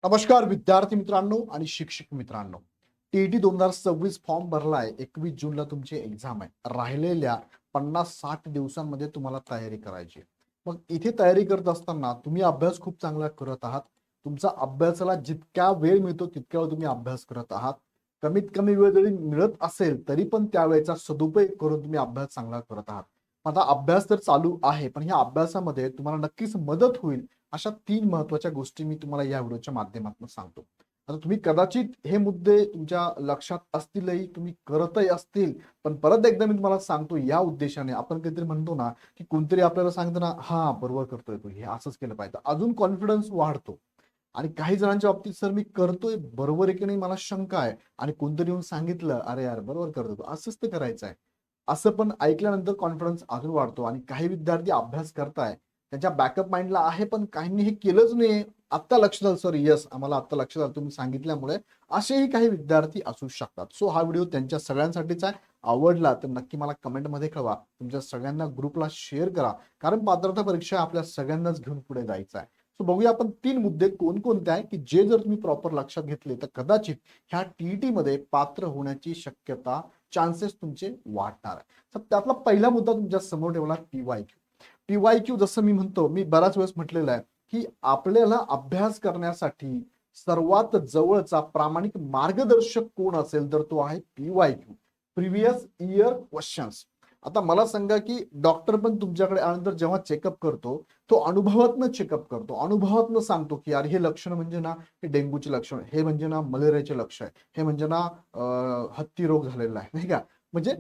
नमस्कार विद्यार्थी मित्रांनो आणि शिक्षक मित्रांनो. टीईटी 2026 फॉर्म भरलाय. 21 जूनला तुमची एक्झाम आहे. राहिलेल्या 50-60 दिवसांमध्ये तुम्हाला तयारी करायची आहे. मग इथे तयारी करत असताना तुम्ही अभ्यास खूप चांगला करत आहात. तुमचा अभ्यासाला जितका वेळ मिळतो तितक्या वेळ तुम्ही अभ्यास करत आहात. कमीत कमी वेळ जरी मिळत असेल तरी पण त्यावेळेचा सदुपयोग करून तुम्ही अभ्यास चांगला करत आहात. आता अभ्यास तर चालू आहे, पण ह्या अभ्यासामध्ये तुम्हाला नक्कीच मदत होईल अशा 3 महत्त्वाच्या गोष्टी मी तुम्हाला या व्हिडिओच्या माध्यमातून सांगतो. आता तुम्ही कदाचित हे मुद्दे तुमच्या लक्षात असतीलही, तुम्ही करतही असतील, पण परत एकदा मी तुम्हाला सांगतो या उद्देशाने. आपण काहीतरी म्हणतो ना, की कोणतरी आपल्याला सांगतं ना, "हां, बरोबर करतोय तू, हे असंच केलं पाहिजे." अजून कॉन्फिडन्स वाढतो. आणि काही जणांच्या बाबतीत, "सर मी करतोय, बरोबर आहे की नाही मला शंका आहे." आणि कोणतरी येऊन सांगितलं, "अरे यार, बरोबर करतोय तू, असंच ते करायचं आहे." असं पण ऐकल्यानंतर कॉन्फिडन्स अजून वाढतो. आणि काही विद्यार्थी अभ्यास करताय, त्यांच्या बॅकअप माइंडला आहे, पण काहींनी हे केलंच नाही. आत्ता लक्षात आलं, सर येस आम्हाला आत्ता लक्षात आलं तुम्ही सांगितल्यामुळे. असेही काही विद्यार्थी असू शकतात. सो हा व्हिडिओ त्यांच्या सगळ्यांसाठीच आहे. आवडला तर नक्की मला कमेंटमध्ये कळवा. तुमच्या सगळ्यांना ग्रुपला शेअर करा. कारण पात्रता परीक्षा आपल्या सगळ्यांनाच घेऊन पुढे जायचं आहे. सो बघूया आपण 3 मुद्दे कोणकोणते आहे, की जे जर तुम्ही प्रॉपर लक्षात घेतले तर कदाचित ह्या टीईटीमध्ये पात्र होण्याची शक्यता, चान्सेस तुमचे वाढणार आहे. तर त्यातला पहिला मुद्दा तुमच्या समोर ठेवला पीवायक्यू. पीवायक्यू जसं मी म्हणतो, मी बऱ्याच वेळेस म्हटलेलं आहे, की आपल्याला अभ्यास करण्यासाठी सर्वात जवळचा प्रामाणिक मार्गदर्शक कोण असेल तर तो आहे पीवायक्यू, प्रिव्हियस इयर क्वेश्चन्स. आता मला सांगा, की डॉक्टर पण तुमच्याकडे आल्यानंतर जेव्हा चेकअप करतो, तो अनुभवातनं चेकअप करतो. अनुभवातनं सांगतो, की यार हे लक्षण म्हणजे ना, हे डेंग्यूचे लक्षण, हे म्हणजे ना मलेरियाचे लक्षण आहे, हे म्हणजे ना हत्ती रोग झालेला आहे, नाही का? म्हणजे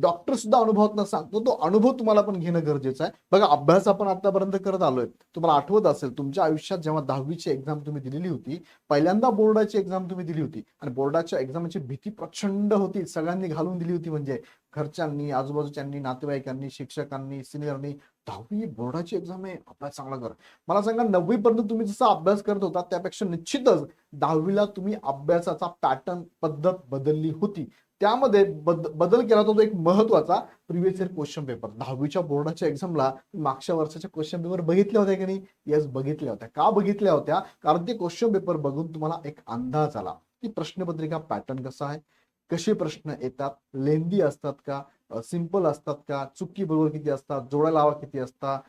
डॉक्टर सुद्धा अनुभवातनं सांगतो. तो अनुभव तुम्हाला पण घेणं गरजेचं आहे. बघा, अभ्यास आपण आतापर्यंत करत आलोय. तुम्हाला आठवत असेल तुमच्या आयुष्यात जेव्हा 10वीची एक्झाम तुम्ही दिलेली होती, पहिल्यांदा बोर्डाची एक्झाम तुम्ही दिली होती आणि बोर्डाच्या एक्झामची भीती प्रचंड होती. सगळ्यांनी घालून दिली होती, म्हणजे घरच्यांनी, आजूबाजूच्यांनी, नातेवाईकांनी, शिक्षकांनी, सिनियरनी. 10वी बोर्डाची एक्झाम आहे, अभ्यास चांगला कर. मला सांगा, 9वी पर्यंत तुम्ही जसा अभ्यास करत होता त्यापेक्षा निश्चितच 10वीला तुम्ही अभ्यासाचा पॅटर्न, पद्धत बदलली होती. त्यामध्ये बदल केला होता तो एक महत्वाचा, प्रिव्हियस इयर क्वेश्चन पेपर. 10वीच्या बोर्डाच्या एक्झामला मागच्या वर्षाच्या क्वेश्चन पेपर बघितल्या होत्या की नाही? येस, बघितल्या होत्या. का बघितल्या होत्या? कारण ते क्वेश्चन पेपर बघून तुम्हाला एक अंदाज आला, की प्रश्नपत्रिका पॅटर्न कसा आहे, कसे प्रश्न येतात, लेंदी असतात का, सिंपल असतात का, चुकी बरोबर किती असतात, जोड्या लावा किती असतात,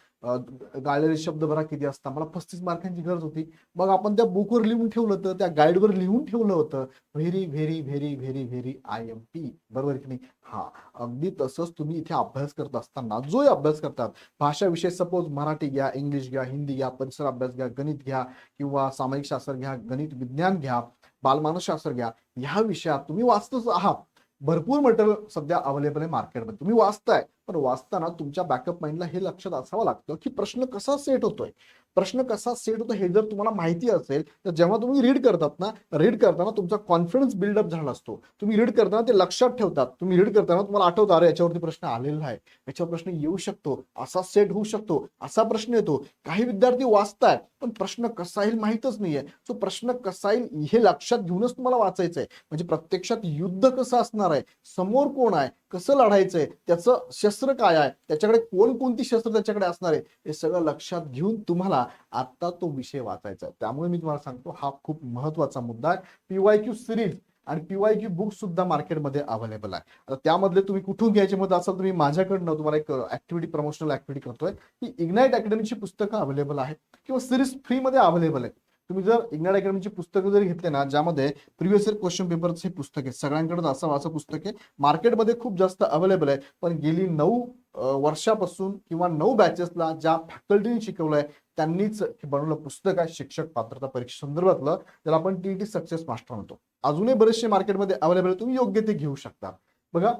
गाळलेले शब्द भरा किती असतात. मला 35 मार्कांची गरज होती. मग आपण त्या बुकवर लिहून ठेवलं होतं, त्या गाईडवर लिहून ठेवलं होतं, very very very very very IMP. बरोबर की नाही? हा, अगदी तसंच तुम्ही इथे अभ्यास करत असताना जो अभ्यास करतात, भाषा विषय, सपोज मराठी घ्या, इंग्लिश घ्या, हिंदी घ्या, परिसर अभ्यास घ्या, गणित घ्या किंवा सामाजिक शास्त्र घ्या, गणित विज्ञान घ्या, बालमानसशास्त्र घ्या, ह्या विषयात तुम्ही वाचतच आहात. भरपूर मटेरियल सध्या अवेलेबल आहे मार्केटमध्ये. तुम्ही वाचताय, पण वाचताना तुमच्या बॅकअप माइंडला हे लक्षात असावं लागतं, की प्रश्न कसा सेट होतोय. प्रश्न कसा सेट होतो हे जर तुम्हाला माहिती असेल, तर जेव्हा तुम्ही रीड करतात ना, रीड करताना तुमचा कॉन्फिडन्स बिल्डअप झाला असतो. तुम्ही रीड करताना ते लक्षात ठेवतात. तुम्ही रीड करताना तुम्हाला आठवतं, अरे याच्यावरती प्रश्न आलेला आहे, याच्यावर प्रश्न येऊ शकतो, असा सेट होऊ शकतो, असा प्रश्न येतो. काही विद्यार्थी वाचताय, पण प्रश्न कसा येईल माहितच नाहीये. सो प्रश्न कसा येईल हे लक्षात घेऊनच तुम्हाला वाचायचंय. म्हणजे प्रत्यक्षात युद्ध कसं असणार आहे, समोर कोण आहे, कसं लढायचंय, त्याचं शस्त्र काय आहे, त्याच्याकडे कोणकोणती शस्त्र त्याच्याकडे असणार आहे, हे सगळं लक्षात घेऊन तुम्हाला आता तो विषय वाचायचा आहे. त्यामुळे मी तुम्हाला सांगतो, हा खूप महत्वाचा मुद्दा आहे. पीवायक्यू सिरीज आणि पीवायक्यू बुक सुद्धा मार्केटमध्ये अवेलेबल आहे. आता त्यामधले तुम्ही कुठून घ्यायचे मत असाल, तुम्ही माझ्याकडनं तुम्हाला एक ऍक्टिव्हिटी, प्रमोशनल ऍक्टिव्हिटी करतोय, की इग्नाइट अकॅडमीची पुस्तकं अवेलेबल आहेत किंवा सिरीज फ्रीमध्ये अवेलेबल आहे. तुम्ही जर इग्नाइट अकॅडमीची पुस्तकं जरी घेतले ना, ज्यामध्ये प्रिव्हियस इयर क्वेश्चन पेपरचे पुस्तक आहे, सगळ्यांकडे असं पुस्तक आहे, मार्केटमध्ये खूप जास्त अवेलेबल आहे. पण गेली 9 वर्षापासून किंवा 9 बॅचेसला ज्या फॅकल्टीने शिकवलंय त्यांनीच हे बनवलं पुस्तक आहे, शिक्षक पात्रता परीक्षा संदर्भातलं, ज्याला आपण टीईटी सक्सेस मास्टर म्हणतो. अजूनही बरेचसे मार्केटमध्ये अवेलेबल आहे, तुम्ही योग्य ते घेऊ शकता. बघा,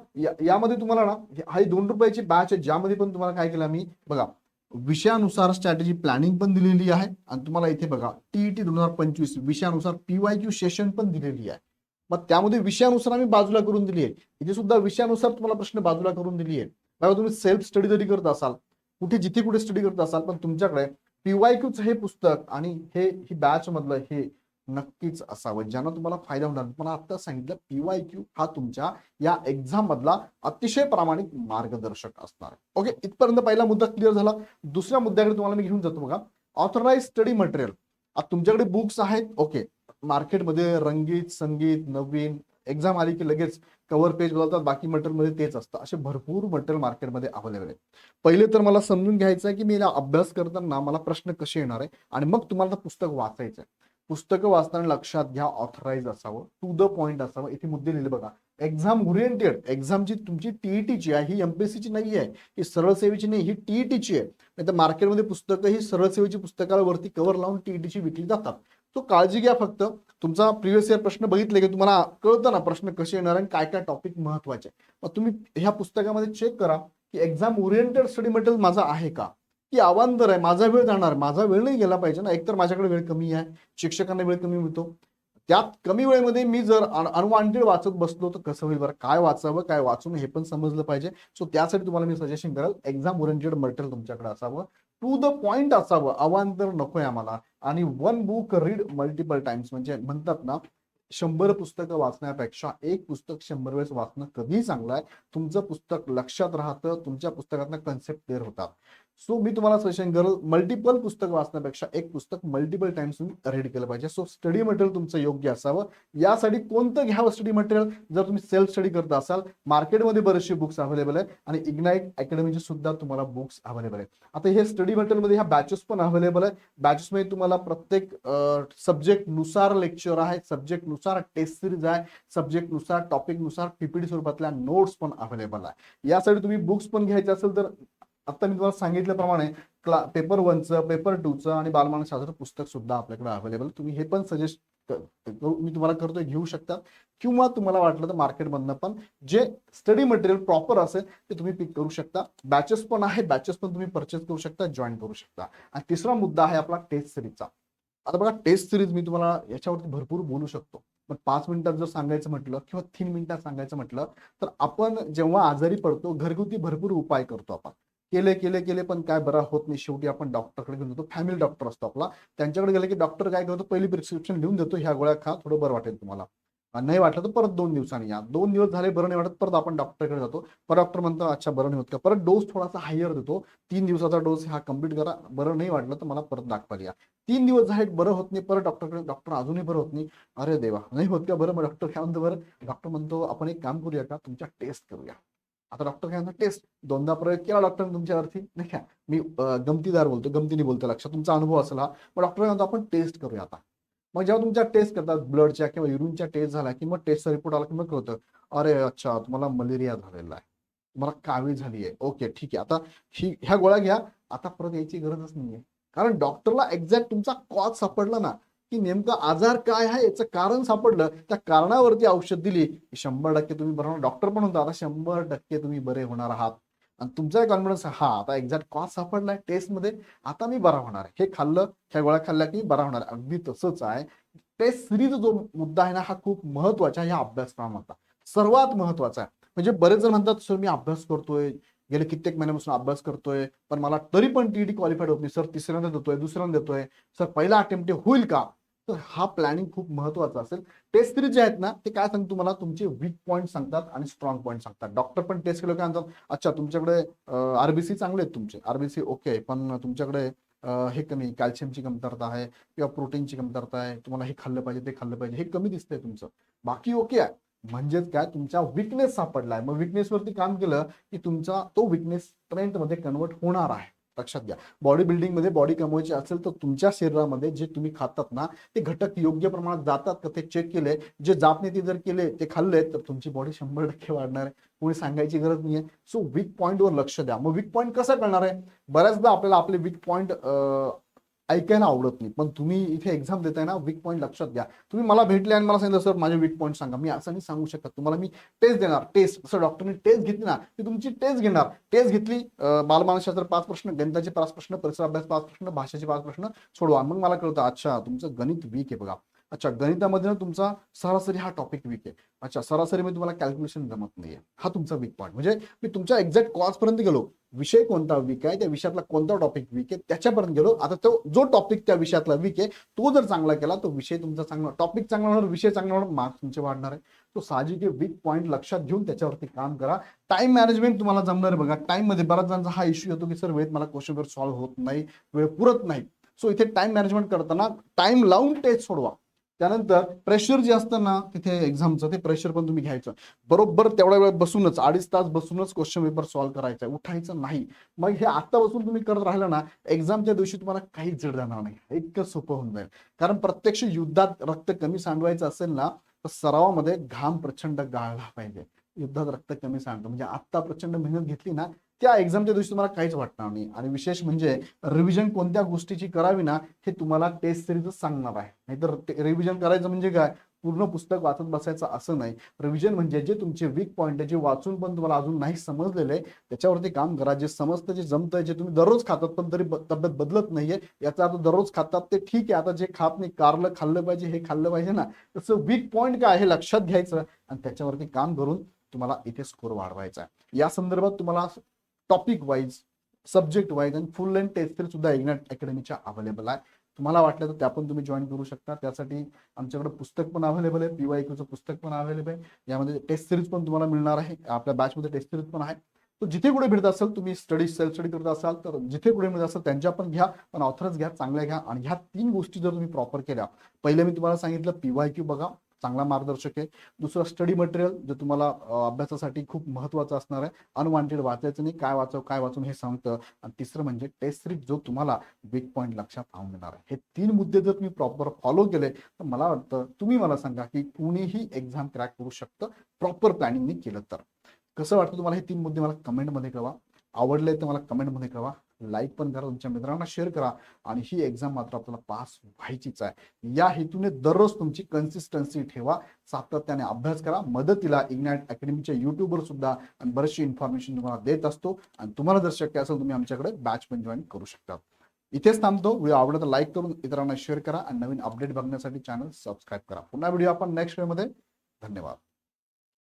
यामध्ये तुम्हाला ना, हा 2 रुपयाची बॅच आहे, ज्यामध्ये पण तुम्हाला काय केलं मी, बघा, विषयानुसार स्ट्रॅटेजी प्लॅनिंग पण दिलेली आहे. आणि तुम्हाला इथे बघा, टीईटी 2025 विषयानुसार पीवायक्यू सेशन पण दिलेली आहे. मग त्यामध्ये विषयानुसार आम्ही बाजूला करून दिली आहे. इथे सुद्धा विषयानुसार तुम्हाला प्रश्न बाजूला करून दिली आहे. बघा, तुम्ही सेल्फ स्टडी जरी करत असाल, जिथे कुठे स्टडी करत असाल, पण तुमच्याकडे पीवायक्यूच हे पुस्तक आणि ही बॅच मधलं हे नक्कीच असावं, ज्यानं तुम्हाला फायदा होणार. मला आता सांगितलं, पीवायक्यू हा तुमच्या या एक्झाम मधला अतिशय प्रामाणिक मार्गदर्शक असणार आहे. ओके, इथपर्यंत पहिला मुद्दा क्लिअर झाला. दुसऱ्या मुद्द्याकडे तुम्हाला मी घेऊन जातो. बघा, ऑथराइज स्टडी मटेरियल. आता तुमच्याकडे बुक्स आहेत, ओके, मार्केटमध्ये रंगीत संगीत नवीन एक्झाम आली की लगेच कव्हर पेज बदलतात, बाकी मटेरियलमध्ये तेच असतं. असे भरपूर मटेरियल मार्केटमध्ये अवेलेबल आहे. पहिले तर मला समजून घ्यायचं आहे की मी याला अभ्यास करताना मला प्रश्न कसे येणार आहे, आणि मग तुम्हाला पुस्तक वाचायचं आहे. पुस्तकं वाचताना लक्षात घ्या, ऑथराईज असावं, टू द पॉइंट असावं. इथे मुद्दे लिहिले बघा. एक्झाम ओरिएंटेड, एक्झामची तुमची टीईटीची आहे, ही एमपीएससीची नाही आहे, ही सरळ सेवेची नाही, ही टीईटीची आहे. नाही तर मार्केटमध्ये पुस्तकं ही सरळ सेवेची पुस्तकावरती कव्हर लावून टीईटीची विकली जातात. तो काळजी घ्या. फक्त तुमचा प्रिव्हियस इयर प्रश्न बघितले की तुम्हाला कळतं ना प्रश्न कसे येणार आणि काय काय टॉपिक महत्वाचे. मग तुम्ही ह्या पुस्तकामध्ये चेक करा की एक्झाम ओरिएंटेड स्टडी मटेरियल माझा आहे का, की अवांतर आहे, माझा वेळ जाणार, माझा वेळ नाही गेला पाहिजे ना. एकतर माझ्याकडे वेळ कमी आहे, शिक्षकांना वेळ कमी मिळतो, त्यात कमी वेळेमध्ये मी जर अनवॉन्टेड वाचत बसलो तर कसं होईल बरं. काय वाचावं काय वाचून हे पण समजलं पाहिजे. सो त्यासाठी तुम्हाला मी सजेशन करेल एक्झाम ओरिएंटेड मटेरियल तुमच्याकडे असावं, टू द पॉइंट असावं, अवांतर नकोय आम्हाला. आणि one book read multiple times, म्हणजे म्हणतात ना 100 पुस्तकं वाचण्यापेक्षा एक पुस्तक 100 वेळेस वाचणं कधीही चांगलं आहे. तुमचं पुस्तक लक्षात राहतं, तुमच्या पुस्तकातनं कन्सेप्ट क्लिअर होतात. सो मी तुम्हाला सजेशन करेल मल्टिपल पुस्तक वाचण्यापेक्षा एक पुस्तक मल्टिपल टाइम्स तुम्ही रीड केलं पाहिजे. सो स्टडी मटेरियल तुमचं योग्य असावं. यासाठी कोणतं घ्यावं स्टडी मटेरियल, जर तुम्ही सेल्फ स्टडी करत असाल मार्केटमध्ये बरेचसे बुक्स अवेलेबल आहे आणि इग्नाइट अकॅडमीचे सुद्धा तुम्हाला बुक्स अवेलेबल आहेत. आता हे स्टडी मटेरियलमध्ये ह्या बॅचेस पण अवेलेबल आहे. बॅचेसमध्ये तुम्हाला प्रत्येक सब्जेक्ट नुसार लेक्चर आहे, सब्जेक्ट नुसार टेस्ट सिरीज आहे, सब्जेक्ट नुसार टॉपिक नुसार पीपीटी स्वरूपातल्या नोट्स पण अवेलेबल आहे. यासाठी तुम्ही बुक्स पण घ्यायचे असेल तर आता मी तुम्हाला सांगितल्याप्रमाणे पेपर 1चं पेपर 2चं आणि बालमानसशास्त्र पुस्तक सुद्धा आपल्याकडे अवेलेबल. तुम्ही हे पण सजेस्ट मी तुम्हाला करतोय घेऊ शकता, किंवा तुम्हाला वाटलं तर मार्केटमधनं पण जे स्टडी मटेरियल प्रॉपर असेल ते तुम्ही पिक करू शकता. बॅचेस पण आहे, बॅचेस पण तुम्ही परचेस करू शकता, जॉईन करू शकता. आणि तिसरा मुद्दा आहे आपला टेस्ट सिरीजचा. आता बघा टेस्ट सिरीज मी तुम्हाला याच्यावरती भरपूर बोलू शकतो, पण 5 मिनिटात जर सांगायचं म्हटलं किंवा 3 मिनिटात सांगायचं म्हटलं तर आपण जेव्हा आजारी पडतो घरगुती भरपूर उपाय करतो. आपण केले केले केले पण काय बरा होत नाही. शेवटी आपण डॉक्टरकडे घेऊन जातो. फॅमिली डॉक्टर असतो आपला, त्यांच्याकडे गेले की डॉक्टर काय करतो, पहिली प्रिस्क्रिप्शन लिहून देतो, ह्या गोळ्या खा, थोडं बरं वाटेल तुम्हाला. नाही वाटलं तर परत 2 दिवसांनी या. 2 दिवस झाले बरं नाही वाटत, परत आपण डॉक्टरकडे जातो. परत डॉक्टर म्हणतो अच्छा बरं नाही होत का, परत डोस थोडासा हायर देतो. 3 दिवसाचा डोस हा कम्प्लीट करा, बरं नाही वाटलं तर मला परत दाखवायला या. 3 दिवस झाले बरं होत नाही, परत डॉक्टरकडे, डॉक्टर अजूनही बरं होत नाही. अरे देवा नाही होत का बरं, मग डॉक्टर काय म्हणतो, बरं डॉक्टर म्हणतो आपण एक काम करूया का, तुमच्या टेस्ट करूया. आता डॉक्टर काय म्हणतो टेस्ट, दोनदा प्रयोग केला डॉक्टरने तुमच्यावरती, नाही का मी गमतीदार बोलतो, गमतीने बोलतो, लक्षात तुमचा अनुभव असेल हा. मग डॉक्टर काय म्हणतो आपण टेस्ट करूया आता. मग जेव्हा तुमच्या टेस्ट करतात ब्लडच्या किंवा युरिनच्या टेस्ट झाल्या की मग टेस्टचा रिपोर्ट आला की मग कळतं अरे अच्छा तुम्हाला मलेरिया झालेला आहे, तुम्हाला कावीळ झाली आहे, ओके ठीक आहे, आता ह्या गोळ्या घ्या, आता परत यायची गरजच नाहीये. कारण डॉक्टरला एक्झॅक्ट तुमचा कॉज सापडला ना, की नेमका आजार काय आहे याचं कारण सापडलं, त्या कारणावरती औषध दिली, 100% तुम्ही बरं होणार. डॉक्टर पण म्हणतो आता 100% तुम्ही बरे होणार आहात. आणि तुमचा कॉन्फिडन्स हा आता एक्झॅक्ट कॉज सापडलाय टेस्टमध्ये, आता मी बरा होणार आहे, हे खाल्लं ह्या गोळ्या खाल्ल्या की बरा होणार आहे. अगदी तसंच आहे. टेस्ट सिरीज जो मुद्दा आहे ना हा खूप महत्वाचा आहे. ह्या अभ्यासक्रमाचा सर्वात महत्वाचा आहे. म्हणजे बरेच जण म्हणतात सर मी अभ्यास करतोय, गेले कित्येक महिन्यापासून अभ्यास करतोय, पण मला तरी पण टीईटी क्वालिफाईड होत नाही सर, तिसऱ्यांदा देतोय, दुसऱ्यांदा देतोय सर, पहिला अटेम्प्ट होईल का. तर हा प्लॅनिंग खूप महत्वाचा असेल. टेस्ट सिरीज जे आहेत ना ते काय सांगतात तुम्हाला, तुमचे वीक पॉईंट सांगतात आणि स्ट्रॉंग पॉईंट सांगतात. डॉक्टर पण टेस्ट केलं काय म्हणतात, अच्छा तुमच्याकडे आरबीसी चांगले आहेत, तुमचे आरबीसी ओके, पण तुमच्याकडे हे कमी कॅल्शियमची कमतरता आहे किंवा प्रोटीनची कमतरता आहे, तुम्हाला हे खाल्लं पाहिजे ते खाल्लं पाहिजे, हे कमी दिसतंय तुमचं, बाकी ओके आहे. म्हणजेच काय तुमचा विकनेस सापडलाय. मग विकनेस वरती काम केलं की तुमचा तो विकनेस स्ट्रेंथ मध्ये कन्वर्ट होणार आहे. लक्षात घ्या, बॉडी बिल्डिंग मध्ये बॉडी कमवायची असेल तर तुमच्या शरीरामध्ये जे तुम्ही खातात ना ते घटक योग्य प्रमाणात जातात का ते चेक केले, जे जात नाही ते जर केले ते खाल्ले तर तुमची बॉडी 100% वाढणार आहे. कोणी सांगायची गरज नाहीये. सो वीक पॉईंट वर लक्ष द्या. मग वीक पॉईंट कसं करणार आहे, बऱ्याचदा आपल्याला आपले वीक पॉईंट ऐकायला आवडत नाही, पण तुम्ही इथे एक्झाम देताय ना, वीक पॉईंट लक्षात घ्या. तुम्ही मला भेटले आणि मला सांगितलं सर माझे वीक पॉईंट सांगा, मी असं नाही सांगू शकत तुम्हाला. मी टेस्ट देणार, टेस्ट जसं डॉक्टरने टेस्ट घेतली ना ती तुमची टेस्ट घेणार. टेस्ट घेतली, बालमानसशास्त्र 5 प्रश्न, गणिताचे 5 प्रश्न, परिसर अभ्यास 5 प्रश्न, भाषेचे 5 प्रश्न सोडवा. मग मला कळतं अच्छा तुमचं गणित वीक आहे बघा, अच्छा गणितामध्ये तुमचा सरासरी हा टॉपिक वीक आहे, अच्छा सरासरीमध्ये तुम्हाला कॅल्क्युलेशन जमत नाहीये, हा तुमचा वीक पॉईंट. म्हणजे मी तुमच्या एक्झॅक्ट कॉज पर्यंत गेलो, विषय कोणता वीक आहे, त्या विषयातला कोणता टॉपिक वीक आहे त्याच्यापर्यंत गेलो. आता तो जो टॉपिक त्या विषयातला वीक आहे तो जर चांगला केला तो विषय तुमचा चांगला, टॉपिक चांगला होणार, विषय चांगला होणार, मार्क्स तुमचे वाढणार आहे. तो साहजिक वीक पॉईंट लक्षात घेऊन त्याच्यावरती काम करा. टाइम मॅनेजमेंट तुम्हाला जमणार आहे बघा. टाइम मध्ये बऱ्याच जणांचा हा इश्यू येतो की सर वेळेत मला क्वेश्चन पेपर सॉल्व्ह होत नाही, वेळ पुरत नाही. सो इथे टाइम मॅनेजमेंट करताना टाइम लावून टेस्ट सोडवा. त्यानंतर प्रेशर जे असतं ना तिथे एक्झामचं, ते प्रेशर पण तुम्ही घ्यायचं. बरोबर तेवढ्या वेळ बसूनच 2.5 तास बसूनच क्वेश्चन पेपर सॉल्व्ह करायचा आहे, उठायचं नाही. मग हे आत्तापासून तुम्ही करत राहिलं ना, एक्झामच्या दिवशी तुम्हाला काहीच जड जाणार नाही, इतकं सोपं होऊन जाईल. कारण प्रत्यक्ष युद्धात रक्त कमी सांडवायचं असेल ना, तर सरावामध्ये घाम प्रचंड गाळला पाहिजे. युद्धात रक्त कमी सांडतं म्हणजे आत्ता प्रचंड मेहनत घेतली ना, त्या एक्झामच्या दिवशी तुम्हाला काहीच वाटणार नाही. आणि विशेष म्हणजे रिव्हिजन कोणत्या गोष्टीची करावी ना, हे तुम्हाला टेस्ट सिरीजच सांगणार आहे. नाहीतर रिव्हिजन करायचं म्हणजे काय, पूर्ण पुस्तक वाचत बसायचं असं नाही. रिव्हिजन म्हणजे जे तुमचे वीक पॉईंट आहे, जे वाचून पण तुम्हाला अजून नाही समजलेले आहे, त्याच्यावरती काम करा. जे समजतं, जे जमतंय, जे तुम्ही दररोज खातात पण तरी तब्येत बदलत नाहीये, याचा अर्थ दररोज खातात ते ठीक आहे. आता जे खात नाही, कारलं खाल्लं पाहिजे, हे खाल्लं पाहिजे ना, तसं वीक पॉईंट काय आहे लक्षात घ्यायचं आणि त्याच्यावरती काम करून तुम्हाला इथे स्कोर वाढवायचा आहे. या संदर्भात तुम्हाला टॉपिक वाईज, सब्जेक्ट वाईज आणि फुल लेंथ टेस्ट सिरीज सुद्धा इग्नाइट अकॅडमीच्या अवेलेबल आहे. तुम्हाला वाटलं तर त्या पण तुम्ही जॉईन करू शकता. त्यासाठी आमच्याकडे पुस्तक पण अवेलेबल आहे, PYQचं पुस्तक पण अवेलेबल आहे. यामध्ये टेस्ट सिरीज पण तुम्हाला मिळणार आहे. आपल्या बॅचमध्ये टेस्ट सिरीज पण आहे. तो जिथे कुठे भेटत असेल, तुम्ही सेल्फ स्टडी करत असाल तर जिथे कुठे मिळत असेल त्यांच्या पण घ्या, पण ऑथरच घ्या, चांगल्या घ्या. आणि ह्या 3 गोष्टी जर तुम्ही प्रॉपर केल्या, पहिले मी तुम्हाला सांगितलं PYQ बघा, चांगला मार्गदर्शक आहे. दुसरं स्टडी मटेरियल जे तुम्हाला अभ्यासासाठी खूप महत्वाचं असणार आहे. अनवॉन्टेड वाचायचं नाही, काय वाचावं काय वाचून हे सांगतं. आणि तिसरं म्हणजे टेस्ट सिरीज, जो तुम्हाला वीक पॉईंट लक्षात आणून देणार आहे. हे 3 मुद्दे जर तुम्ही प्रॉपर फॉलो केले तर मला वाटतं, तुम्ही मला सांगा की कुणीही एक्झाम क्रॅक करू शकतं प्रॉपर प्लॅनिंगने केलं तर. कसं वाटतं तुम्हाला हे 3 मुद्दे, मला कमेंटमध्ये कळवा. आवडले तर मला कमेंटमध्ये कळवा, लाईक पण करा, तुमच्या मित्रांना शेअर करा. आणि ही एक्झाम मात्र आपल्याला पास व्हायचीच आहे. या हेतूने दररोज तुमची कन्सिस्टन्सी ठेवा, सातत्याने अभ्यास करा. मदतीला इग्नाइट अकॅडमीच्या युट्यूबवर सुद्धा बरीचशी इन्फॉर्मेशन तुम्हाला देत असतो. आणि तुम्हाला जर शक्य असेल तुम्ही आमच्याकडे बॅच पण जॉईन करू शकता. इथेच थांबतो. व्हिडिओ आवडला तर लाईक करून इतरांना शेअर करा आणि नवीन अपडेट बघण्यासाठी चॅनल सबस्क्राईब करा. पुन्हा व्हिडिओ आपण नेक्स्ट वेळमध्ये. धन्यवाद.